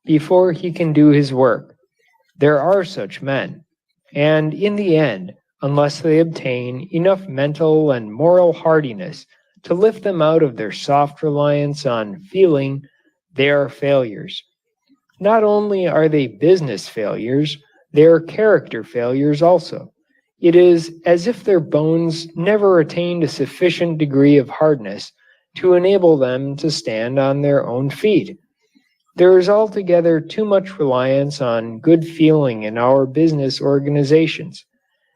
before he can do his work. There are such men, and in the end, unless they obtain enough mental and moral hardiness to lift them out of their soft reliance on feeling, they are failures. Not only are they business failures, they are character failures also. It is as if their bones never attained a sufficient degree of hardness to enable them to stand on their own feet. There is altogether too much reliance on good feeling in our business organizations.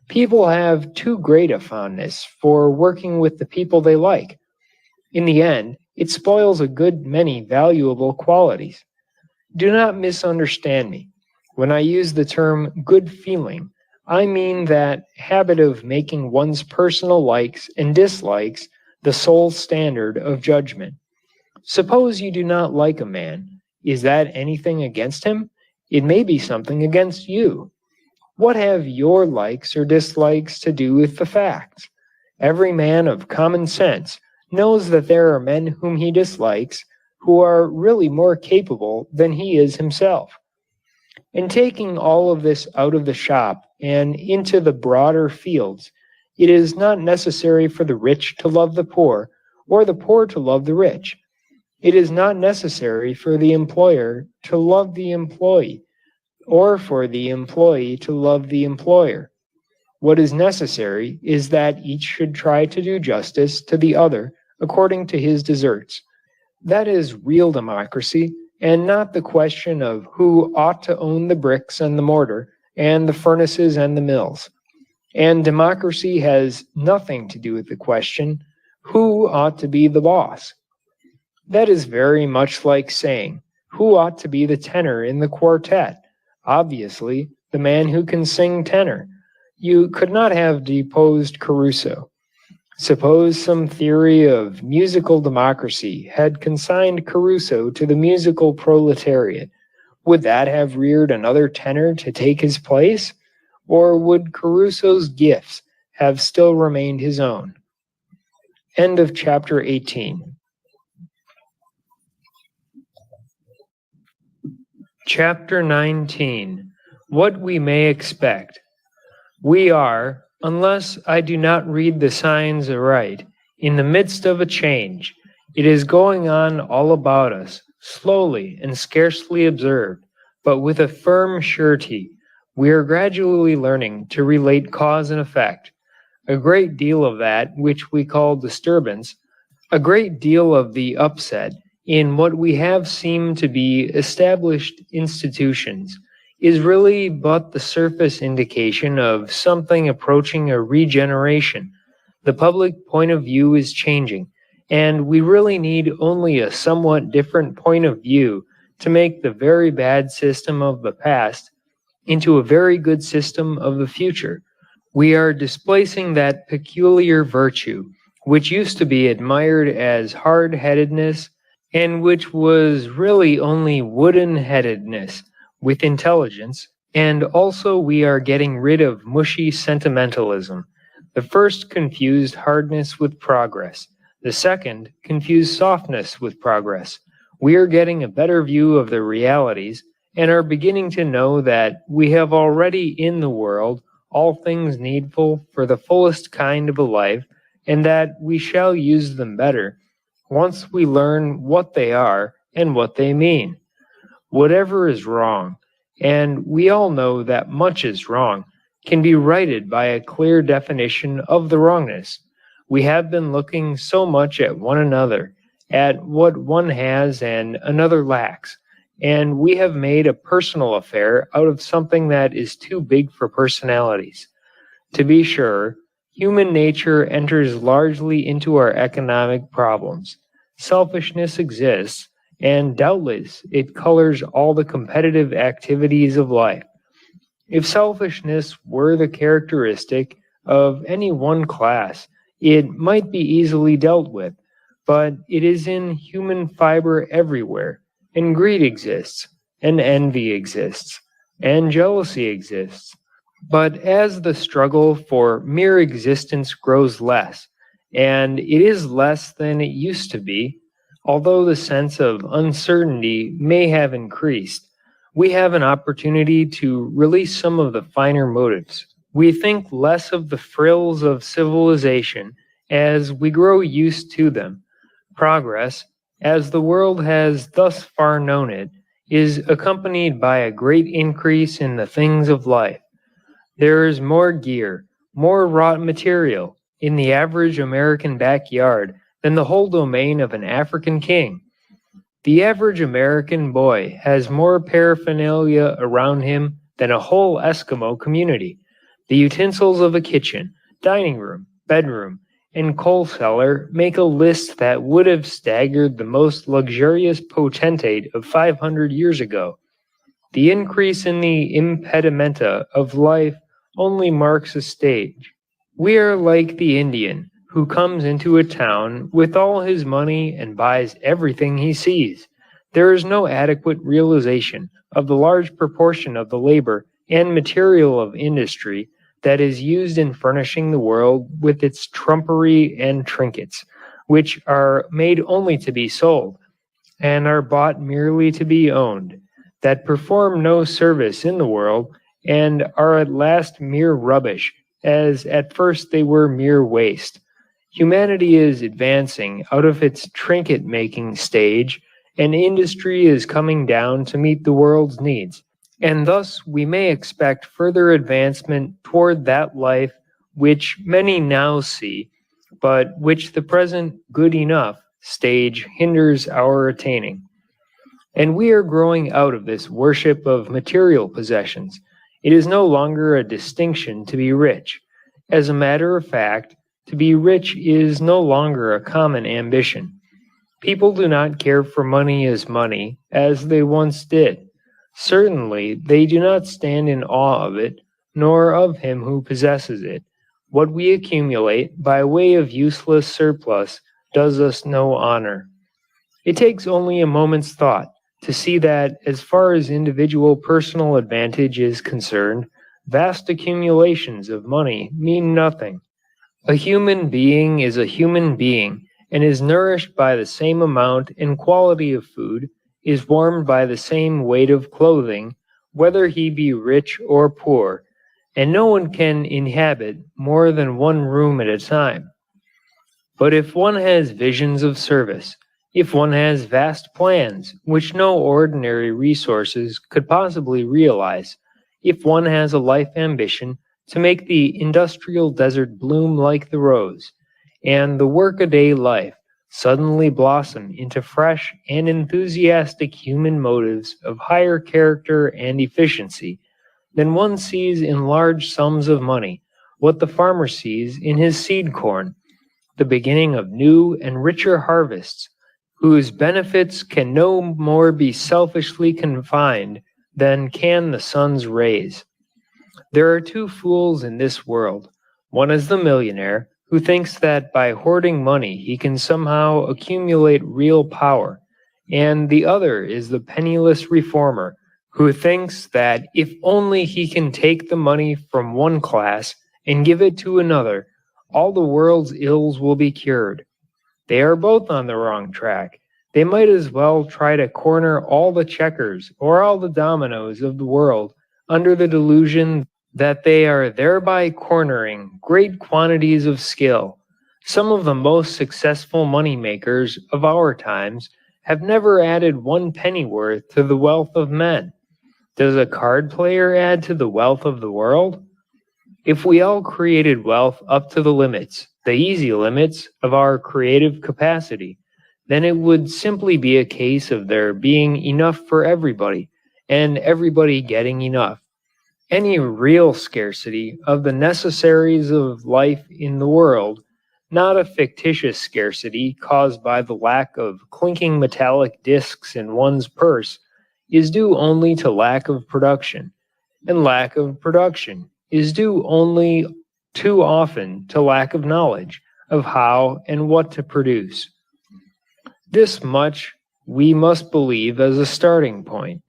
People have too great a fondness for working with the people they like. In the end, it spoils a good many valuable qualities. Do not misunderstand me. When I use the term good feeling, I mean that habit of making one's personal likes and dislikes the sole standard of judgment. Suppose you do not like a man. Is that anything against him? It may be something against you. What have your likes or dislikes to do with the facts? Every man of common sense knows that there are men whom he dislikes who are really more capable than he is himself. In taking all of this out of the shop and into the broader fields, it is not necessary for the rich to love the poor, or the poor to love the rich. It is not necessary for the employer to love the employee, or for the employee to love the employer. What is necessary is that each should try to do justice to the other according to his deserts. That is real democracy, and not the question of who ought to own the bricks and the mortar, and the furnaces and the mills. And democracy has nothing to do with the question, who ought to be the boss? That is very much like saying, who ought to be the tenor in the quartet? Obviously, the man who can sing tenor. You could not have deposed Caruso. Suppose some theory of musical democracy had consigned Caruso to the musical proletariat. Would that have reared another tenor to take his place? Or would Caruso's gifts have still remained his own? End of chapter 18. Chapter 19. What we may expect. We are, unless I do not read the signs aright, in the midst of a change. It is going on all about us, slowly and scarcely observed, but with a firm surety. We are gradually learning to relate cause and effect. A great deal of that which we call disturbance, a great deal of the upset in what we have seemed to be established institutions, is really but the surface indication of something approaching a regeneration. The public point of view is changing, and we really need only a somewhat different point of view to make the very bad system of the past into a very good system of the future. We are displacing that peculiar virtue which used to be admired as hard-headedness, and which was really only wooden-headedness, with intelligence, and also we are getting rid of mushy sentimentalism. The first confused hardness with progress. The second confused softness with progress. We are getting a better view of the realities, and are beginning to know that we have already in the world all things needful for the fullest kind of a life, and that we shall use them better once we learn what they are and what they mean. Whatever is wrong, and we all know that much is wrong, can be righted by a clear definition of the wrongness. We have been looking so much at one another, at what one has and another lacks, and we have made a personal affair out of something that is too big for personalities. To be sure, human nature enters largely into our economic problems. Selfishness exists, and doubtless it colors all the competitive activities of life. If selfishness were the characteristic of any one class, it might be easily dealt with, but it is in human fiber everywhere, and greed exists, and envy exists, and jealousy exists. But as the struggle for mere existence grows less, and it is less than it used to be, although the sense of uncertainty may have increased, we have an opportunity to release some of the finer motives. We think less of the frills of civilization as we grow used to them. Progress, as the world has thus far known it, is accompanied by a great increase in the things of life. There is more gear, more raw material in the average American backyard than the whole domain of an African king. The average American boy has more paraphernalia around him than a whole Eskimo community. The utensils of a kitchen, dining room, bedroom, and coal cellar make a list that would have staggered the most luxurious potentate of 500 years ago. The increase in the impedimenta of life only marks a stage. We are like the Indian who comes into a town with all his money and buys everything he sees. There is no adequate realization of the large proportion of the labor and material of industry that is used in furnishing the world with its trumpery and trinkets, which are made only to be sold, and are bought merely to be owned, that perform no service in the world, and are at last mere rubbish, as at first they were mere waste. Humanity is advancing out of its trinket-making stage, and industry is coming down to meet the world's needs. And thus we may expect further advancement toward that life which many now see, but which the present good enough stage hinders our attaining. And we are growing out of this worship of material possessions. It is no longer a distinction to be rich. As a matter of fact, to be rich is no longer a common ambition. People do not care for money as they once did. Certainly, they do not stand in awe of it, nor of him who possesses it. What we accumulate by way of useless surplus does us no honor. It takes only a moment's thought to see that, as far as individual personal advantage is concerned, vast accumulations of money mean nothing. A human being is a human being, and is nourished by the same amount and quality of food, is warmed by the same weight of clothing, whether he be rich or poor, and no one can inhabit more than one room at a time. But if one has visions of service, if one has vast plans which no ordinary resources could possibly realize, if one has a life ambition to make the industrial desert bloom like the rose, and the workaday life suddenly blossom into fresh and enthusiastic human motives of higher character and efficiency, then one sees in large sums of money what the farmer sees in his seed corn, the beginning of new and richer harvests, whose benefits can no more be selfishly confined than can the sun's rays. There are two fools in this world. One is the millionaire, who thinks that by hoarding money he can somehow accumulate real power, and the other is the penniless reformer, who thinks that if only he can take the money from one class and give it to another, all the world's ills will be cured. They are both on the wrong track. They might as well try to corner all the checkers or all the dominoes of the world under the delusion that they are thereby cornering great quantities of skill. Some of the most successful money makers of our times have never added one pennyworth to the wealth of men. Does a card player add to the wealth of the world? If we all created wealth up to the limits, the easy limits of our creative capacity, then it would simply be a case of there being enough for everybody, and everybody getting enough. Any real scarcity of the necessaries of life in the world, not a fictitious scarcity caused by the lack of clinking metallic discs in one's purse, is due only to lack of production, and lack of production is due only too often to lack of knowledge of how and what to produce. This much we must believe as a starting point,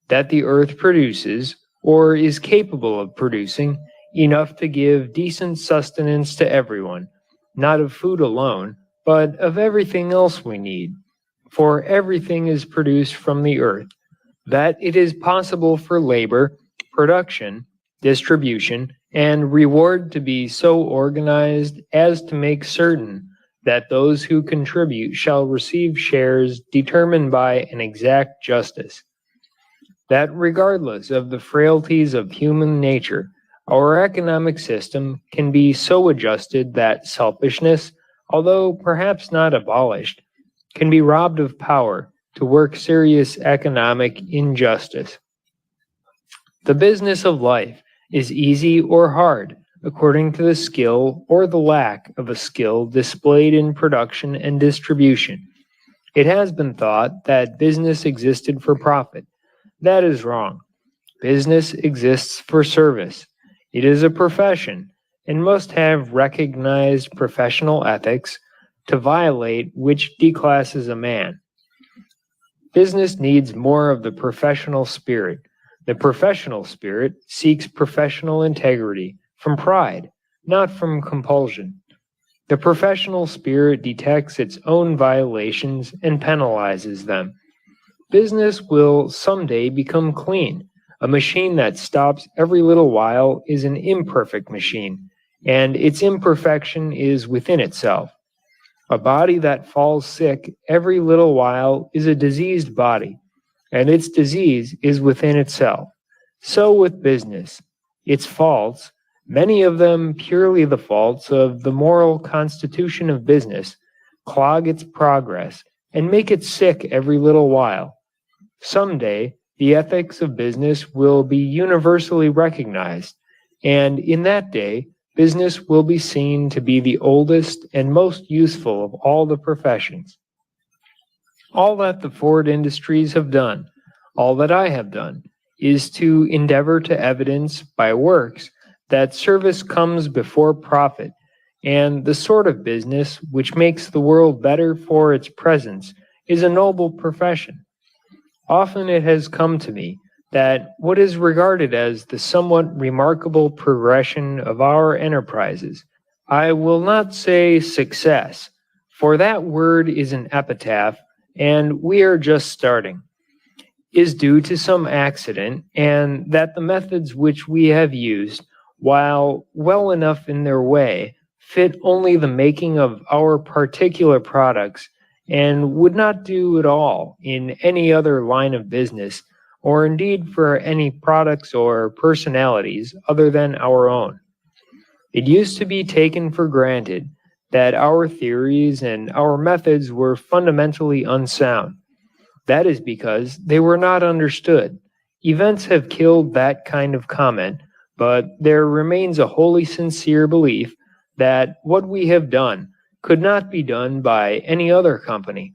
that the earth produces, or is capable of producing, enough to give decent sustenance to everyone, not of food alone, but of everything else we need. For everything is produced from the earth. that it is possible for labor, production, distribution, and reward to be so organized as to make certain that those who contribute shall receive shares determined by an exact justice. That regardless of the frailties of human nature, our economic system can be so adjusted that selfishness, although perhaps not abolished, can be robbed of power to work serious economic injustice. The business of life is easy or hard according to the skill or the lack of a skill displayed in production and distribution. It has been thought that business existed for profit. That is wrong. Business exists for service. It is a profession and must have recognized professional ethics, to violate which declasses a man. Business needs more of the professional spirit. The professional spirit seeks professional integrity from pride, not from compulsion. The professional spirit detects its own violations and penalizes them. Business will someday become clean. A machine that stops every little while is an imperfect machine, and its imperfection is within itself. A body that falls sick every little while is a diseased body, and its disease is within itself. So with business. Its faults, many of them purely the faults of the moral constitution of business, clog its progress and make it sick every little while. Someday, the ethics of business will be universally recognized, and in that day, business will be seen to be the oldest and most useful of all the professions. All that the Ford Industries have done, all that I have done, is to endeavor to evidence by works that service comes before profit, and the sort of business which makes the world better for its presence is a noble profession. Often it has come to me that what is regarded as the somewhat remarkable progression of our enterprises, I will not say success, for that word is an epitaph, and we are just starting, is due to some accident, and that the methods which we have used, while well enough in their way, fit only the making of our particular products, and would not do at all in any other line of business, or indeed for any products or personalities other than our own. It used to be taken for granted that our theories and our methods were fundamentally unsound. That is because they were not understood. Events have killed that kind of comment, but there remains a wholly sincere belief that what we have done could not be done by any other company,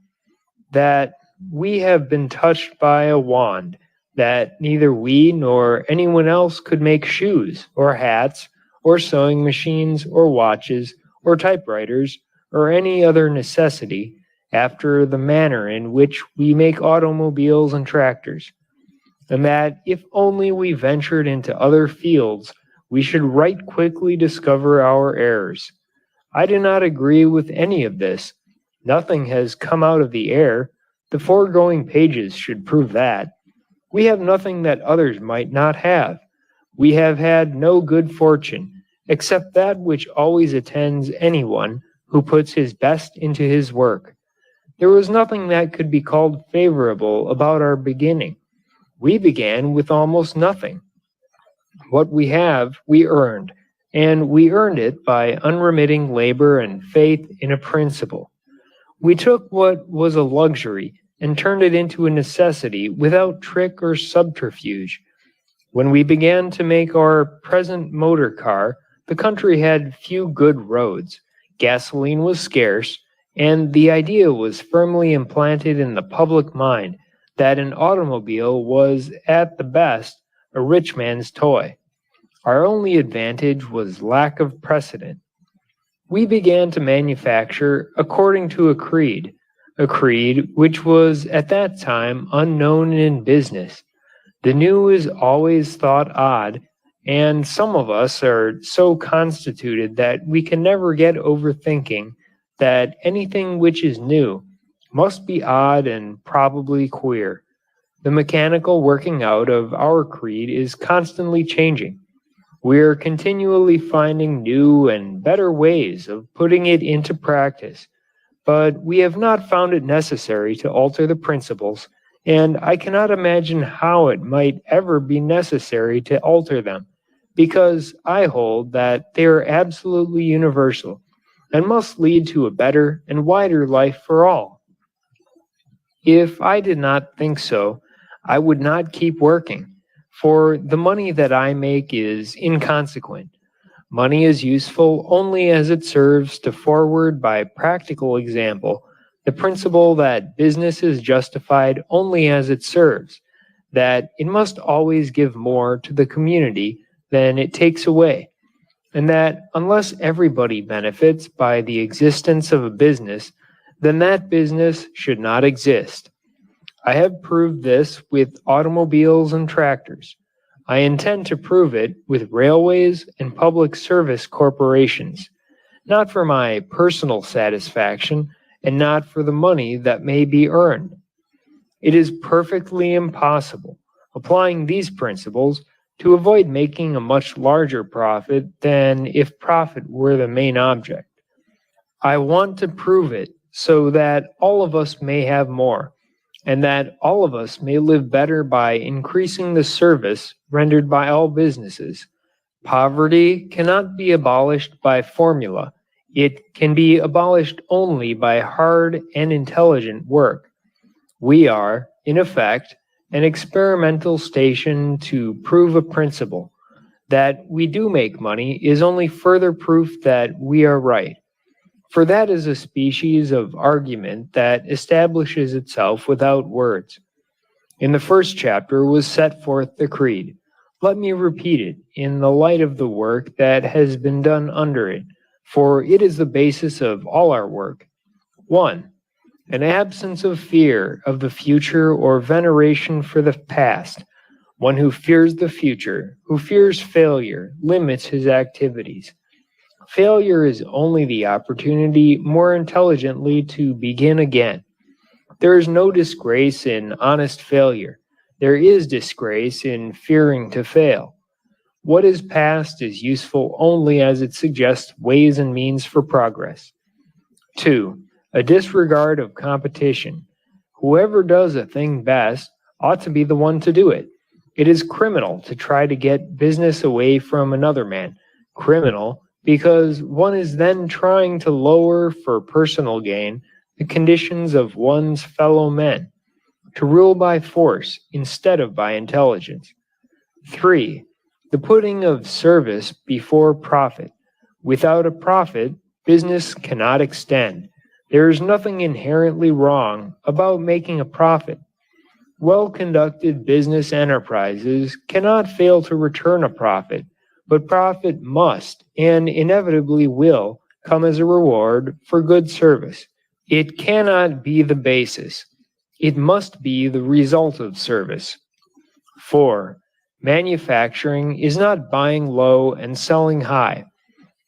that we have been touched by a wand, that neither we nor anyone else could make shoes, or hats, or sewing machines, or watches, or typewriters, or any other necessity, after the manner in which we make automobiles and tractors, and that if only we ventured into other fields, we should right quickly discover our errors. I do not agree with any of this. Nothing has come out of the air. The foregoing pages should prove that. We have nothing that others might not have. We have had no good fortune, except that which always attends anyone who puts his best into his work. There was nothing that could be called favorable about our beginning. We began with almost nothing. What we have, we earned, and we earned it by unremitting labor and faith in a principle. We took what was a luxury and turned it into a necessity without trick or subterfuge. When we began to make our present motor car, the country had few good roads, gasoline was scarce, and the idea was firmly implanted in the public mind that an automobile was at the best a rich man's toy. Our only advantage was lack of precedent. We began to manufacture according to a creed which was at that time unknown in business. The new is always thought odd, and some of us are so constituted that we can never get over thinking that anything which is new must be odd and probably queer. The mechanical working out of our creed is constantly changing. We're continually finding new and better ways of putting it into practice, but we have not found it necessary to alter the principles, and I cannot imagine how it might ever be necessary to alter them, because I hold that they are absolutely universal and must lead to a better and wider life for all. If I did not think so, I would not keep working, for the money that I make is inconsequent. Money is useful only as it serves to forward by practical example the principle that business is justified only as it serves, that it must always give more to the community than it takes away, and that unless everybody benefits by the existence of a business, then that business should not exist. I have proved this with automobiles and tractors. I intend to prove it with railways and public service corporations, not for my personal satisfaction and not for the money that may be earned. It is perfectly impossible, applying these principles, to avoid making a much larger profit than if profit were the main object. I want to prove it so that all of us may have more, and that all of us may live better by increasing the service rendered by all businesses. Poverty cannot be abolished by formula. It can be abolished only by hard and intelligent work. We are, in effect, an experimental station to prove a principle. That we do make money is only further proof that we are right. For that is a species of argument that establishes itself without words. In the first chapter was set forth the creed. Let me repeat it in the light of the work that has been done under it, for it is the basis of all our work. 1. An absence of fear of the future or veneration for the past. One who fears the future, who fears failure, limits his activities. Failure is only the opportunity more intelligently to begin again. There is no disgrace in honest failure. There is disgrace in fearing to fail. What is past is useful only as it suggests ways and means for progress. 2. A disregard of competition. Whoever does a thing best ought to be the one to do it. It is criminal to try to get business away from another man. Criminal because one is then trying to lower for personal gain the conditions of one's fellow men, to rule by force instead of by intelligence. 3. The putting of service before profit. Without a profit, business cannot extend. There is nothing inherently wrong about making a profit. Well-conducted business enterprises cannot fail to return a profit, but profit must and inevitably will come as a reward for good service. It cannot be the basis. It must be the result of service. 4. Manufacturing is not buying low and selling high.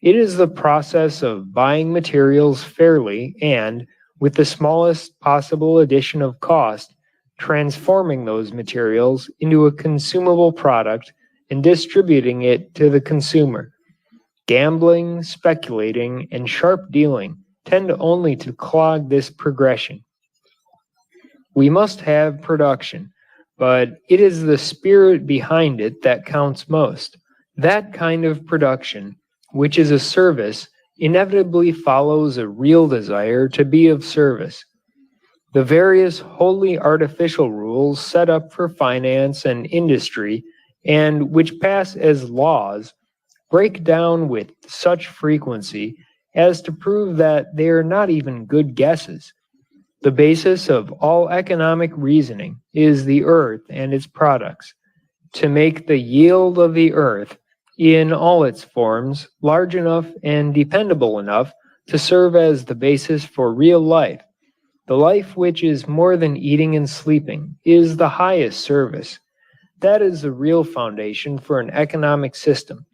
It is the process of buying materials fairly and, with the smallest possible addition of cost, transforming those materials into a consumable product and distributing it to the consumer. Gambling, speculating, and sharp dealing tend only to clog this progression. We must have production, but it is the spirit behind it that counts most. That kind of production, which is a service, inevitably follows a real desire to be of service. The various wholly artificial rules set up for finance and industry, and which pass as laws, break down with such frequency as to prove that they are not even good guesses. The basis of all economic reasoning is the earth and its products. To make the yield of the earth, in all its forms, large enough and dependable enough to serve as the basis for real life, the life which is more than eating and sleeping, is the highest service. That is the real foundation for an economic system.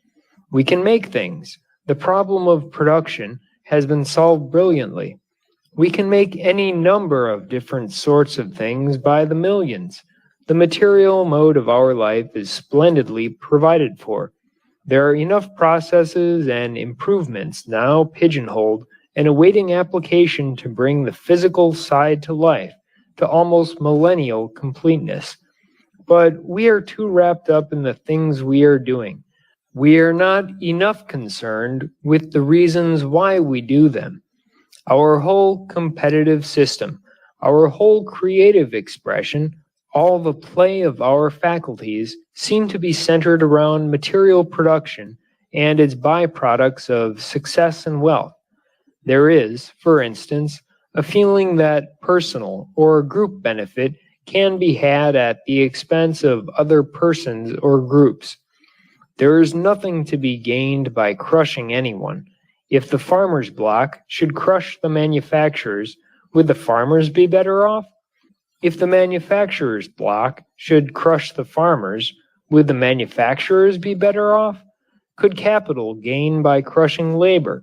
We can make things. The problem of production has been solved brilliantly. We can make any number of different sorts of things by the millions. The material mode of our life is splendidly provided for. There are enough processes and improvements now pigeonholed and awaiting application to bring the physical side to life to almost millennial completeness. But we are too wrapped up in the things we are doing. We are not enough concerned with the reasons why we do them. Our whole competitive system, our whole creative expression, all the play of our faculties seem to be centered around material production and its byproducts of success and wealth. There is, for instance, a feeling that personal or group benefit can be had at the expense of other persons or groups. There is nothing to be gained by crushing anyone. If the farmer's bloc should crush the manufacturers, would the farmers be better off? If the manufacturer's bloc should crush the farmers, would the manufacturers be better off? Could capital gain by crushing labor,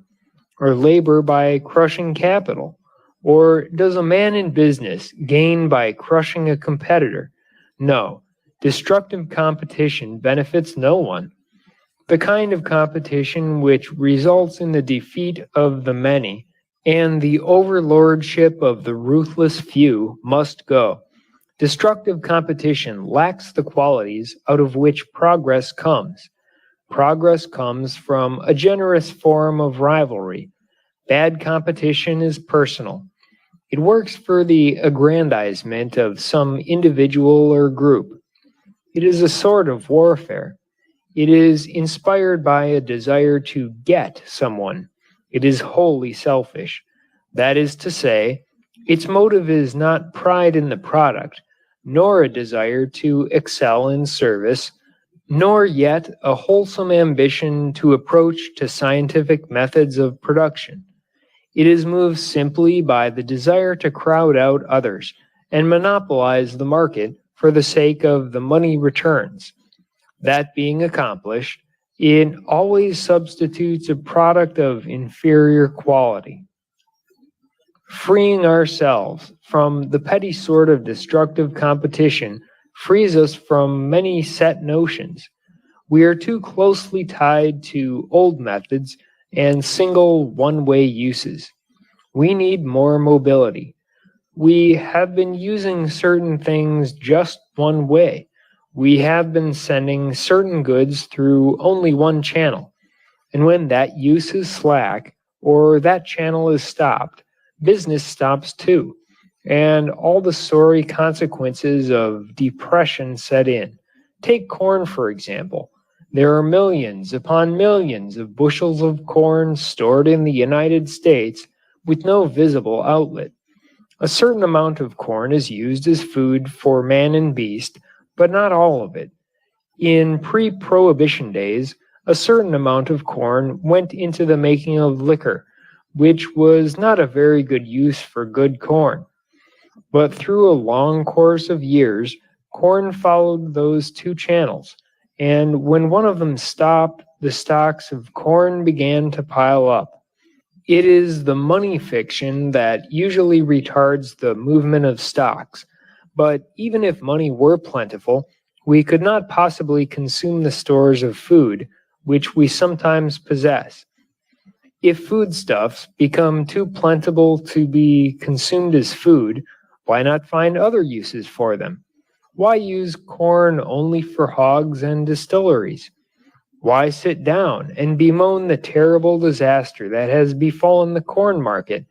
or labor by crushing capital? Or does a man in business gain by crushing a competitor? No, destructive competition benefits no one. The kind of competition which results in the defeat of the many and the overlordship of the ruthless few must go. Destructive competition lacks the qualities out of which progress comes. Progress comes from a generous form of rivalry. Bad competition is personal. It works for the aggrandizement of some individual or group. It is a sort of warfare. It is inspired by a desire to get someone. It is wholly selfish. That is to say, its motive is not pride in the product, nor a desire to excel in service, nor yet a wholesome ambition to approach to scientific methods of production. It is moved simply by the desire to crowd out others and monopolize the market for the sake of the money returns. That being accomplished, it always substitutes a product of inferior quality. Freeing ourselves from the petty sort of destructive competition frees us from many set notions. We are too closely tied to old methods and single one-way uses. We need more mobility. We have been using certain things just one way. We have been sending certain goods through only one channel. And when that use is slack, or that channel is stopped, business stops too, and all the sorry consequences of depression set in. Take corn, for example. There are millions upon millions of bushels of corn stored in the United States with no visible outlet. A certain amount of corn is used as food for man and beast, but not all of it. In pre-prohibition days, a certain amount of corn went into the making of liquor, which was not a very good use for good corn. But through a long course of years, corn followed those two channels, and when one of them stopped, the stocks of corn began to pile up. It is the money fiction that usually retards the movement of stocks. But even if money were plentiful, we could not possibly consume the stores of food which we sometimes possess. If foodstuffs become too plentiful to be consumed as food, why not find other uses for them? Why use corn only for hogs and distilleries? Why sit down and bemoan the terrible disaster that has befallen the corn market?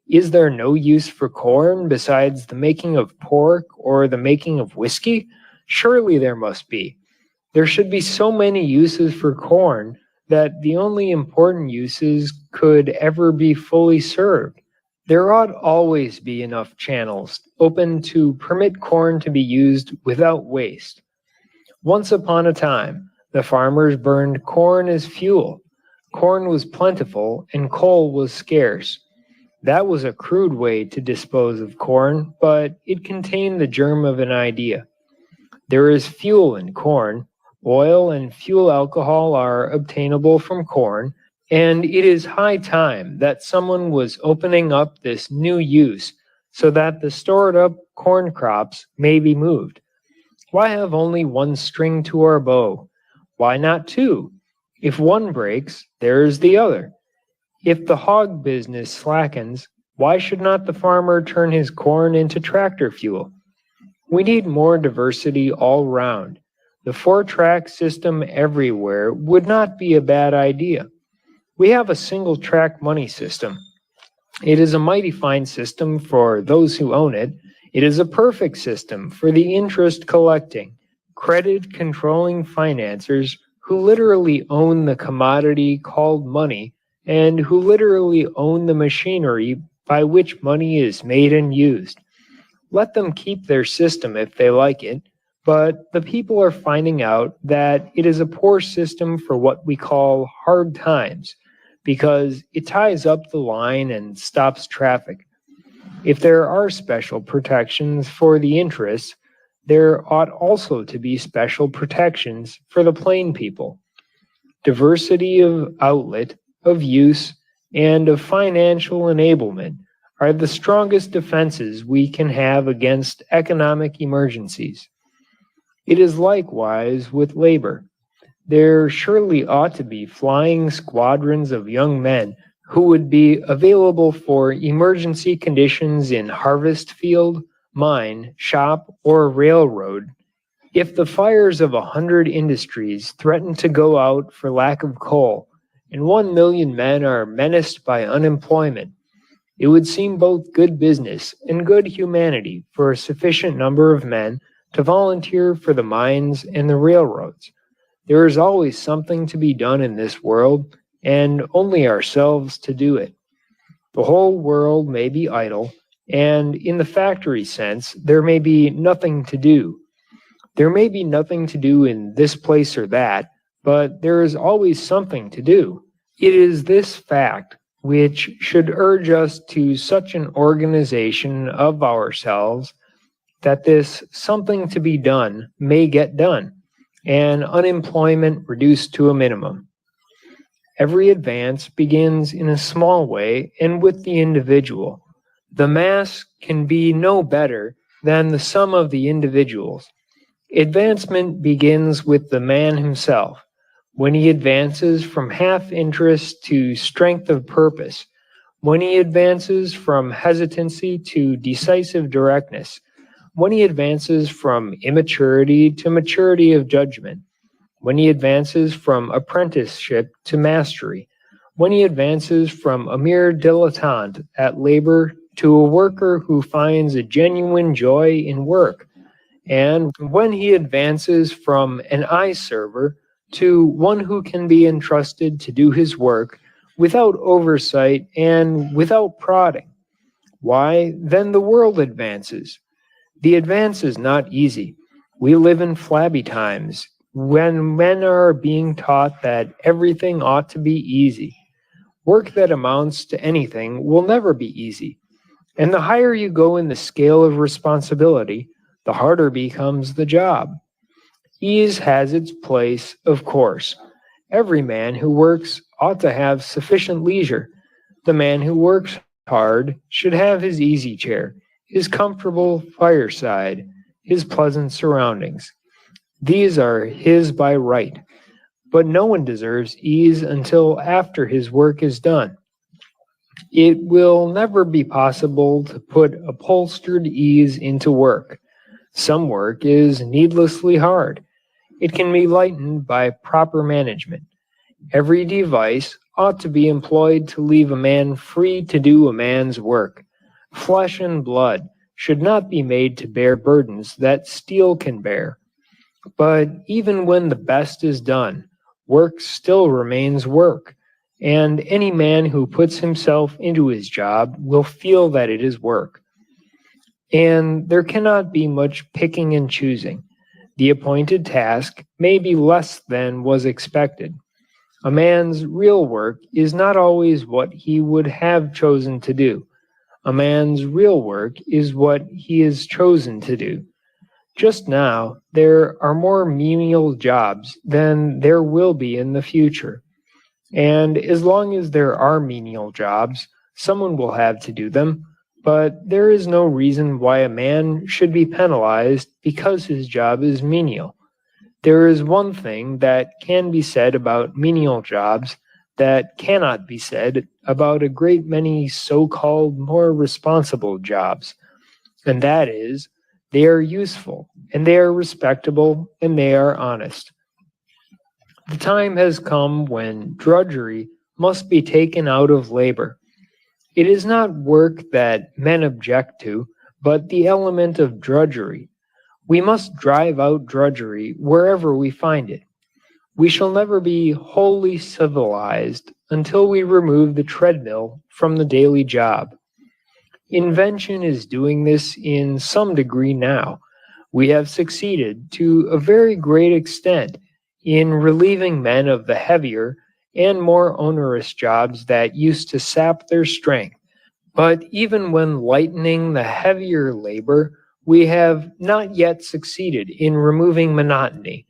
Is there no use for corn besides the making of pork or the making of whiskey? Surely there must be. There should be so many uses for corn that the only important uses could ever be fully served. There ought always be enough channels open to permit corn to be used without waste. Once upon a time, the farmers burned corn as fuel. Corn was plentiful and coal was scarce. That was a crude way to dispose of corn, but it contained the germ of an idea. There is fuel in corn. Oil and fuel alcohol are obtainable from corn, and it is high time that someone was opening up this new use so that the stored up corn crops may be moved. Why have only one string to our bow? Why not two? If one breaks, there is the other. If the hog business slackens, why should not the farmer turn his corn into tractor fuel? We need more diversity all round. The four-track system everywhere would not be a bad idea. We have a single-track money system. It is a mighty fine system for those who own it. It is a perfect system for the interest collecting, credit controlling financiers who literally own the commodity called money and who literally own the machinery by which money is made and used. Let them keep their system if they like it, but the people are finding out that it is a poor system for what we call hard times, because it ties up the line and stops traffic. If there are special protections for the interests, there ought also to be special protections for the plain people. Diversity of outlet, of use, and of financial enablement are the strongest defenses we can have against economic emergencies. It is likewise with labor. There surely ought to be flying squadrons of young men who would be available for emergency conditions in harvest field, mine, shop, or railroad. If the fires of 100 industries threaten to go out for lack of coal, and 1 million men are menaced by unemployment, it would seem both good business and good humanity for a sufficient number of men to volunteer for the mines and the railroads. There is always something to be done in this world, and only ourselves to do it. The whole world may be idle, and in the factory sense, there may be nothing to do. There may be nothing to do in this place or that, but there is always something to do. It is this fact which should urge us to such an organization of ourselves that this something to be done may get done, and unemployment reduced to a minimum. Every advance begins in a small way and with the individual. The mass can be no better than the sum of the individuals. Advancement begins with the man himself. When he advances from half interest to strength of purpose, when he advances from hesitancy to decisive directness, when he advances from immaturity to maturity of judgment, when he advances from apprenticeship to mastery, when he advances from a mere dilettante at labor to a worker who finds a genuine joy in work, and when he advances from an eye server to one who can be entrusted to do his work without oversight and without prodding, why, then the world advances. The advance is not easy. We live in flabby times, when men are being taught that everything ought to be easy. Work that amounts to anything will never be easy. And the higher you go in the scale of responsibility, the harder becomes the job. Ease has its place, of course. Every man who works ought to have sufficient leisure. The man who works hard should have his easy chair, his comfortable fireside, his pleasant surroundings. These are his by right. But no one deserves ease until after his work is done. It will never be possible to put upholstered ease into work. Some work is needlessly hard. It can be lightened by proper management. Every device ought to be employed to leave a man free to do a man's work. Flesh and blood should not be made to bear burdens that steel can bear. But even when the best is done, work still remains work, and any man who puts himself into his job will feel that it is work. And there cannot be much picking and choosing. The appointed task may be less than was expected. A man's real work is not always what he would have chosen to do. A man's real work is what he is chosen to do. Just now, there are more menial jobs than there will be in the future. And as long as there are menial jobs, someone will have to do them. But there is no reason why a man should be penalized because his job is menial. There is one thing that can be said about menial jobs that cannot be said about a great many so-called more responsible jobs, and that is, they are useful, and they are respectable, and they are honest. The time has come when drudgery must be taken out of labor. It is not work that men object to, but the element of drudgery. We must drive out drudgery wherever we find it. We shall never be wholly civilized until we remove the treadmill from the daily job. Invention is doing this in some degree now. We have succeeded to a very great extent in relieving men of the heavier and more onerous jobs that used to sap their strength. But even when lightening the heavier labor, we have not yet succeeded in removing monotony.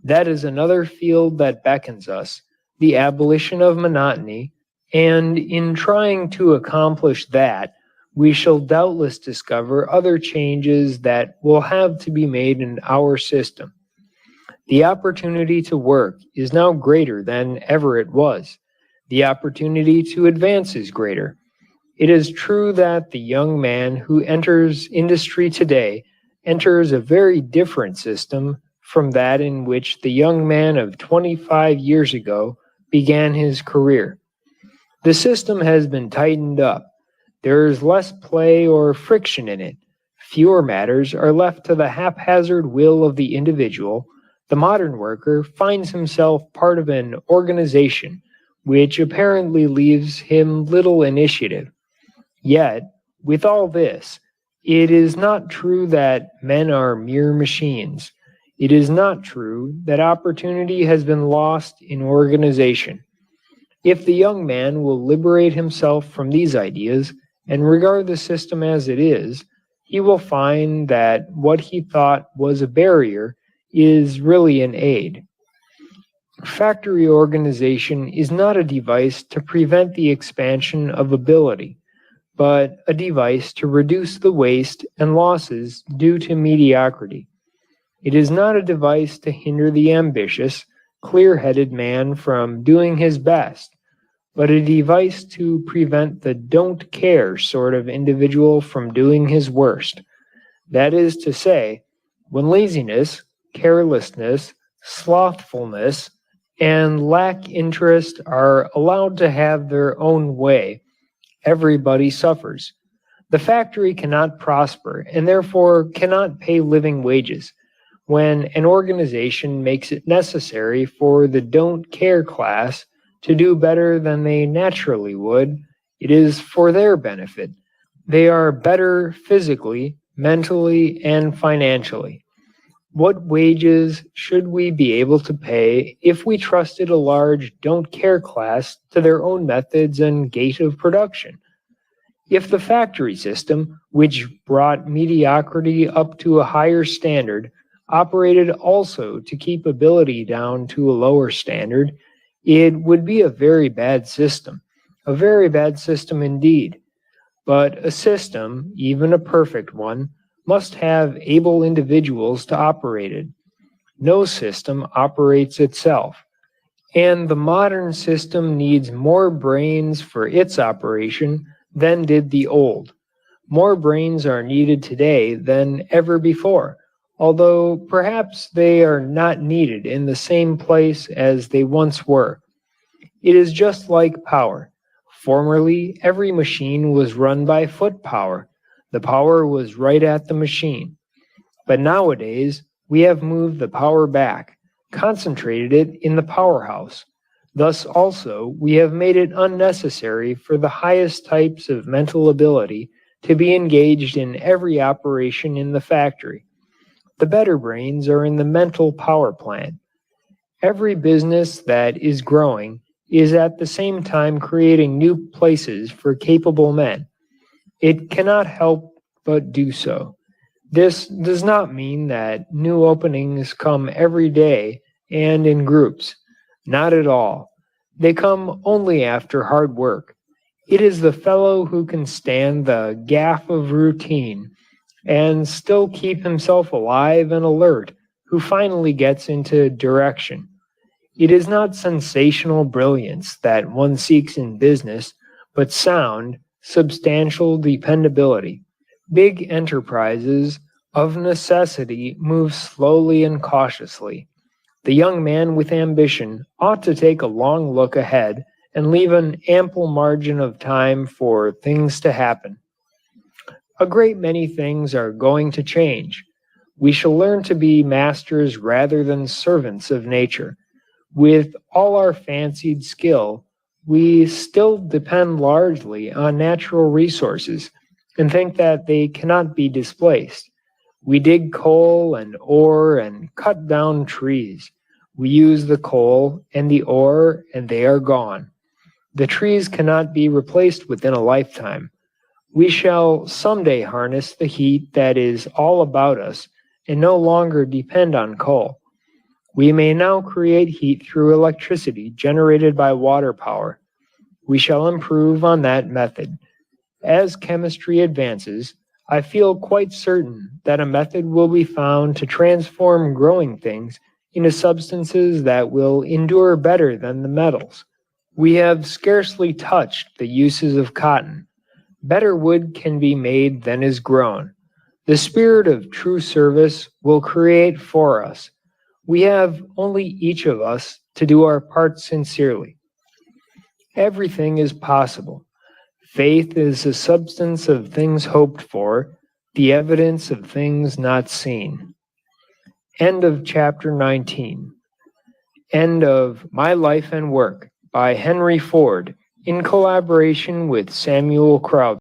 That is another field that beckons us, the abolition of monotony, and in trying to accomplish that, we shall doubtless discover other changes that will have to be made in our system. The opportunity to work is now greater than ever it was. The opportunity to advance is greater. It is true that the young man who enters industry today enters a very different system from that in which the young man of 25 years ago began his career. The system has been tightened up. There is less play or friction in it. Fewer matters are left to the haphazard will of the individual. The modern worker finds himself part of an organization which apparently leaves him little initiative. Yet, with all this, it is not true that men are mere machines. It is not true that opportunity has been lost in organization. If the young man will liberate himself from these ideas and regard the system as it is, he will find that what he thought was a barrier is really an aid. Factory organization is not a device to prevent the expansion of ability, but a device to reduce the waste and losses due to mediocrity. It is not a device to hinder the ambitious, clear-headed man from doing his best, but a device to prevent the don't care sort of individual from doing his worst. That is to say, when laziness, carelessness, slothfulness, and lack interest are allowed to have their own way, everybody suffers. The factory cannot prosper and therefore cannot pay living wages. When an organization makes it necessary for the don't care class to do better than they naturally would, it is for their benefit. They are better physically, mentally, and financially. What wages should we be able to pay if we trusted a large don't care class to their own methods and gait of production? If the factory system, which brought mediocrity up to a higher standard, operated also to keep ability down to a lower standard, it would be a very bad system indeed. But a system, even a perfect one, must have able individuals to operate it. No system operates itself, and the modern system needs more brains for its operation than did the old. More brains are needed today than ever before, although perhaps they are not needed in the same place as they once were. It is just like power. Formerly, every machine was run by foot power. The power was right at the machine. But nowadays, we have moved the power back, concentrated it in the powerhouse. Thus also, we have made it unnecessary for the highest types of mental ability to be engaged in every operation in the factory. The better brains are in the mental power plant. Every business that is growing is at the same time creating new places for capable men. It cannot help but do so. This does not mean that new openings come every day and in groups. Not at all. They come only after hard work. It is the fellow who can stand the gaff of routine and still keep himself alive and alert who finally gets into direction. It is not sensational brilliance that one seeks in business, but sound, substantial dependability. Big enterprises, of necessity, move slowly and cautiously. The young man with ambition ought to take a long look ahead and leave an ample margin of time for things to happen. A great many things are going to change. We shall learn to be masters rather than servants of nature. With all our fancied skill, we still depend largely on natural resources and think that they cannot be displaced. We dig coal and ore and cut down trees. We use the coal and the ore and they are gone. The trees cannot be replaced within a lifetime. We shall someday harness the heat that is all about us and no longer depend on coal. We may now create heat through electricity generated by water power. We shall improve on that method. As chemistry advances, I feel quite certain that a method will be found to transform growing things into substances that will endure better than the metals. We have scarcely touched the uses of cotton. Better wood can be made than is grown. The spirit of true service will create for us. We have only each of us to do our part sincerely. Everything is possible. Faith is the substance of things hoped for, the evidence of things not seen. End of chapter 19. End of My Life and Work by Henry Ford in collaboration with Samuel Crowther.